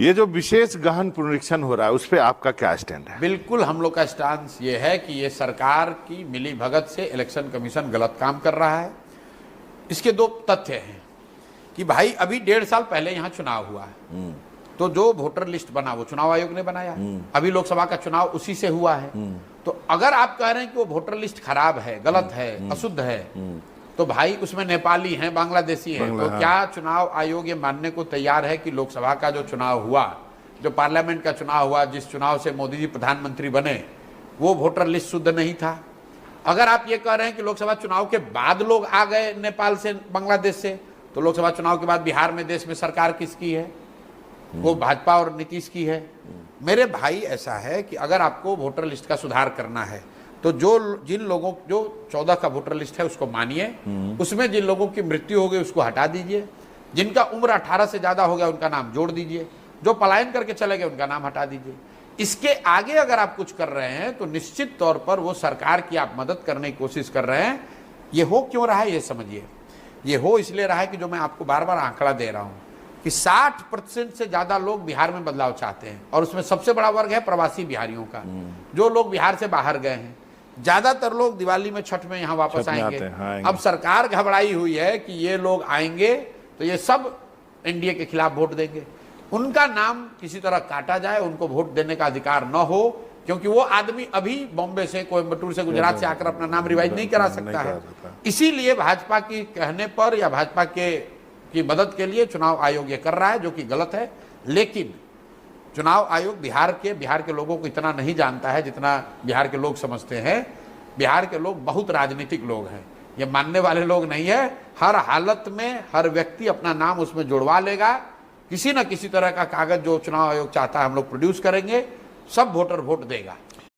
ये जो विशेष गहन पुनरीक्षण हो रहा है उस पर आपका क्या स्टैंड है? बिल्कुल हम लोग का स्टांस ये है कि ये सरकार की मिली भगत से इलेक्शन कमीशन गलत काम कर रहा है। इसके दो तथ्य हैं कि भाई अभी 1.5 साल पहले यहाँ चुनाव हुआ है, तो जो वोटर लिस्ट बना वो चुनाव आयोग ने बनाया। अभी लोकसभा का चुनाव उसी से हुआ है। तो अगर आप कह रहे हैं कि वो वोटर लिस्ट खराब है, गलत है, अशुद्ध है, तो भाई उसमें नेपाली हैं, बांग्लादेशी हैं, तो क्या चुनाव आयोग ये मानने को तैयार है कि लोकसभा का जो चुनाव हुआ, जो पार्लियामेंट का चुनाव हुआ, जिस चुनाव से मोदी जी प्रधानमंत्री बने, वो वोटर लिस्ट शुद्ध नहीं था? अगर आप ये कह रहे हैं कि लोकसभा चुनाव के बाद लोग आ गए नेपाल से, बांग्लादेश से, तो लोकसभा चुनाव के बाद बिहार में देश में सरकार किसकी है? वो भाजपा और नीतीश की है। मेरे भाई ऐसा है कि अगर आपको वोटर लिस्ट का सुधार करना है तो जिन लोगों, जो 14 का वोटर लिस्ट है उसको मानिए, उसमें जिन लोगों की मृत्यु हो गई उसको हटा दीजिए, जिनका उम्र 18 से ज्यादा हो गया उनका नाम जोड़ दीजिए, जो पलायन करके चले गए उनका नाम हटा दीजिए। इसके आगे अगर आप कुछ कर रहे हैं तो निश्चित तौर पर वो सरकार की आप मदद करने की कोशिश कर रहे हैं। ये हो क्यों रहा है ये समझिए। ये हो इसलिए रहा है कि जो मैं आपको बार बार आंकड़ा दे रहा हूं कि 60% से ज्यादा लोग बिहार में बदलाव चाहते हैं, और उसमें सबसे बड़ा वर्ग है प्रवासी बिहारियों का, जो लोग बिहार से बाहर गए हैं। ज्यादातर लोग दिवाली में, छठ में यहाँ वापस आएंगे। अब सरकार घबराई हुई है कि ये लोग आएंगे तो ये सब एनडीए के खिलाफ वोट देंगे, उनका नाम किसी तरह काटा जाए, उनको वोट देने का अधिकार न हो, क्योंकि वो आदमी अभी बॉम्बे से, कोयम्बटूर से, गुजरात से आकर अपना नाम रिवाइज नहीं करा सकता है। इसीलिए भाजपा की कहने पर या भाजपा की मदद के लिए चुनाव आयोग ये कर रहा है, जो कि गलत है। लेकिन चुनाव आयोग बिहार के लोगों को इतना नहीं जानता है जितना बिहार के लोग समझते हैं। बिहार के लोग बहुत राजनीतिक लोग हैं, ये मानने वाले लोग नहीं है। हर हालत में हर व्यक्ति अपना नाम उसमें जुड़वा लेगा। किसी न किसी तरह का कागज जो चुनाव आयोग चाहता है हम लोग प्रोड्यूस करेंगे, सब वोटर वोट देगा।